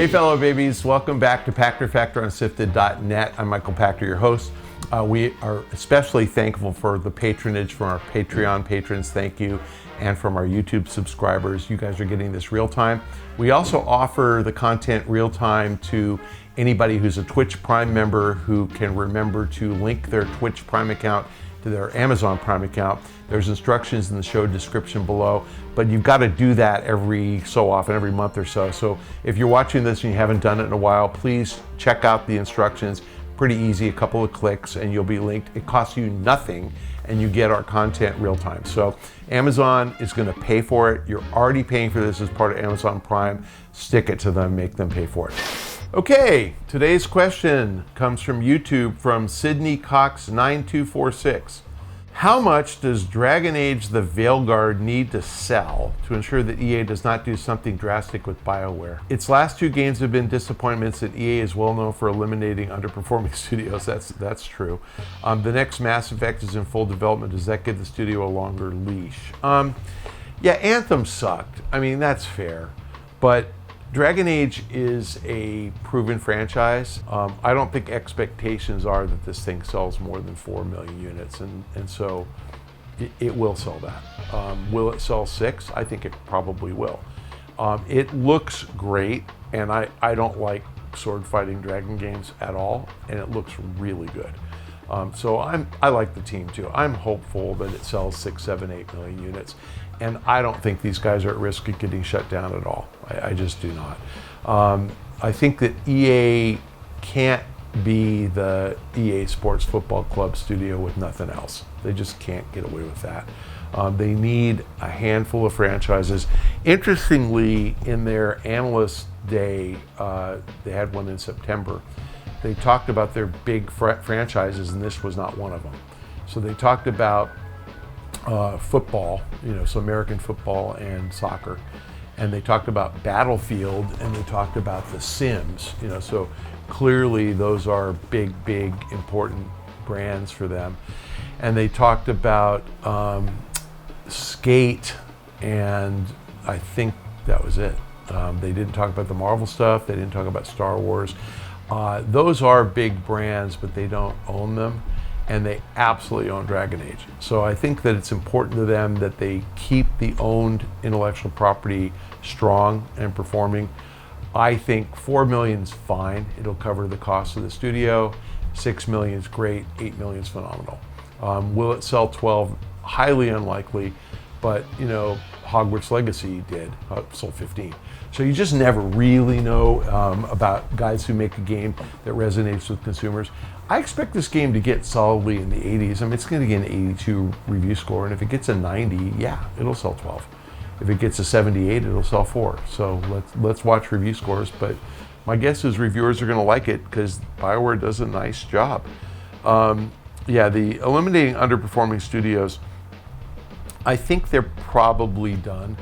Hey fellow babies, welcome back to Pachter Factor on SIFTD.net. I'm Michael Pachter, your host. We are especially thankful for the patronage from our Patreon patrons, thank you, and from our YouTube subscribers. You guys are getting this real time. We also offer the content real time to anybody who's a Twitch Prime member who can remember to link their Twitch Prime account to their Amazon Prime account. There's instructions in the show description below, but you've got to do that every so often, every month or so. So if you're watching this and you haven't done it in a while, please check out the instructions. Pretty easy, a couple of clicks and you'll be linked. It costs you nothing and you get our content real time. So Amazon is gonna pay for it. You're already paying for this as part of Amazon Prime. Stick it to them, make them pay for it. Okay, today's question comes from YouTube from Sydney Cox 9246. How much does Dragon Age the Veilguard need to sell to ensure that EA does not do something drastic with BioWare? Its last two games have been disappointments, and EA is well known for eliminating underperforming studios. That's true. The next Mass Effect is in full development. Does that give the studio a longer leash? Yeah, Anthem sucked. I mean, that's fair. But Dragon Age is a proven franchise. I don't think expectations are that this thing sells more than 4 million units, and so it will sell that. Will it sell 6? I think it probably will. It looks great, and I don't like sword fighting dragon games at all, and it looks really good. So I like the team too. I'm hopeful that it sells 6, 7, 8 million units. And I don't think these guys are at risk of getting shut down at all. I just do not. I think that EA can't be the EA Sports Football Club studio with nothing else. They just can't get away with that. They need a handful of franchises. Interestingly, in their analyst day, they had one in September, they talked about their big franchises, and this was not one of them. So they talked about football, so American football and soccer, and they talked about Battlefield, and they talked about The Sims, so clearly those are big, important brands for them. And they talked about Skate, and I think that was it. They didn't talk about the Marvel stuff, they didn't talk about Star Wars. Those are big brands, but they don't own them. And they absolutely own Dragon Age. So I think that it's important to them that they keep the owned intellectual property strong and performing. I think 4 million is fine. It'll cover the cost of the studio. 6 million is great, 8 million is phenomenal. Will it sell 12? Highly unlikely, but Hogwarts Legacy did, sold 15. So you just never really know about guys who make a game that resonates with consumers. I expect this game to get solidly in the 80s. I mean, it's going to get an 82 review score, and if it gets a 90, yeah, it'll sell 12. If it gets a 78, it'll sell 4. So let's watch review scores, but my guess is reviewers are going to like it because BioWare does a nice job. Yeah, the eliminating underperforming studios, I think they're probably done.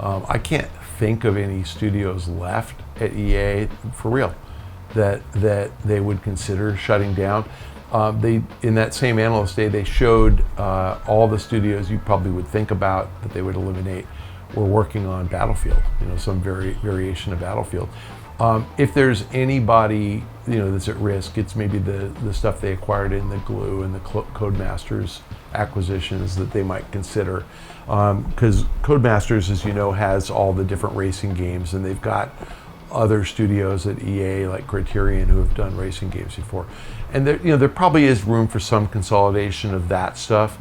I can't think of any studios left at EA, for real, that they would consider shutting down. In that same analyst day, they showed all the studios you probably would think about that they would eliminate were working on Battlefield, some variation of Battlefield. If there's anybody that's at risk, it's maybe the stuff they acquired in the Glue and the Codemasters acquisitions that they might consider, because Codemasters, as you know, has all the different racing games, and they've got other studios at EA like Criterion who have done racing games before, and there probably is room for some consolidation of that stuff,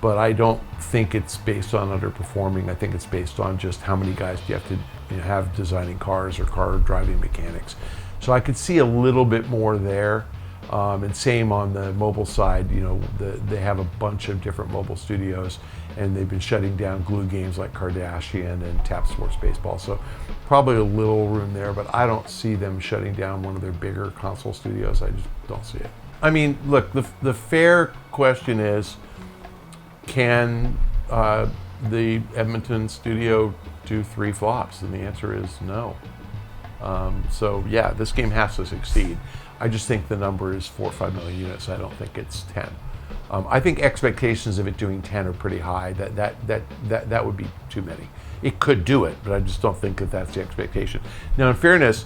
but I don't think it's based on underperforming. I think it's based on just how many guys do you have to have designing cars or car driving mechanics. So I could see a little bit more there. And same on the mobile side, they have a bunch of different mobile studios, and they've been shutting down glue games like Kardashian and Tap Sports Baseball. So probably a little room there, but I don't see them shutting down one of their bigger console studios. I just don't see it. I mean, look, the fair question is, can the Edmonton studio do 3 flops? And the answer is no. So yeah, this game has to succeed. I just think the number is 4 or 5 million units. I don't think it's 10. I think expectations of it doing 10 are pretty high. That would be too many. It could do it, but I just don't think that that's the expectation. Now, in fairness,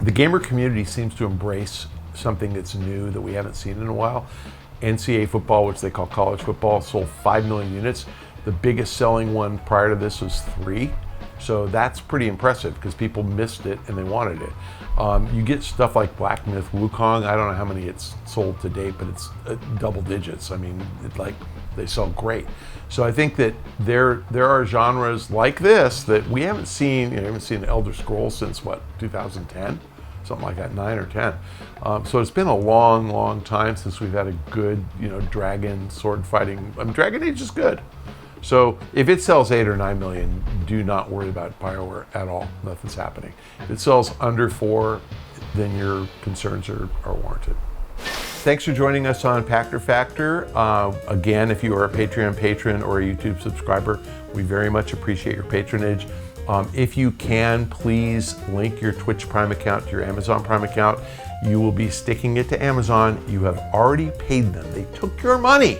the gamer community seems to embrace something that's new that we haven't seen in a while. NCAA football, which they call college football, sold 5 million units. The biggest selling one prior to this was 3. So that's pretty impressive because people missed it and they wanted it. You get stuff like Black Myth Wukong. I don't know how many it's sold to date, but it's double digits. I mean, they sell great. So I think that there are genres like this that we haven't seen. You haven't seen Elder Scrolls since what, 2010, something like that, 9 or 10. So it's been a long, long time since we've had a good, dragon sword fighting. I mean, Dragon Age is good. So if it sells 8 or 9 million, do not worry about BioWare at all. Nothing's happening. If it sells under 4, then your concerns are warranted. Thanks for joining us on Pachter Factor. Again, if you are a Patreon patron or a YouTube subscriber, we very much appreciate your patronage. If you can, please link your Twitch Prime account to your Amazon Prime account. You will be sticking it to Amazon. You have already paid them. They took your money,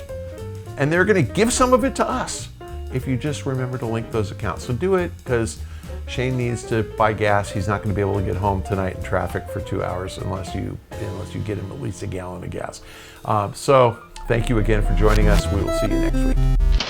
and they're going to give some of it to us if you just remember to link those accounts. So do it, because Shane needs to buy gas. He's not going to be able to get home tonight in traffic for 2 hours unless you get him at least a gallon of gas. So thank you again for joining us. We will see you next week.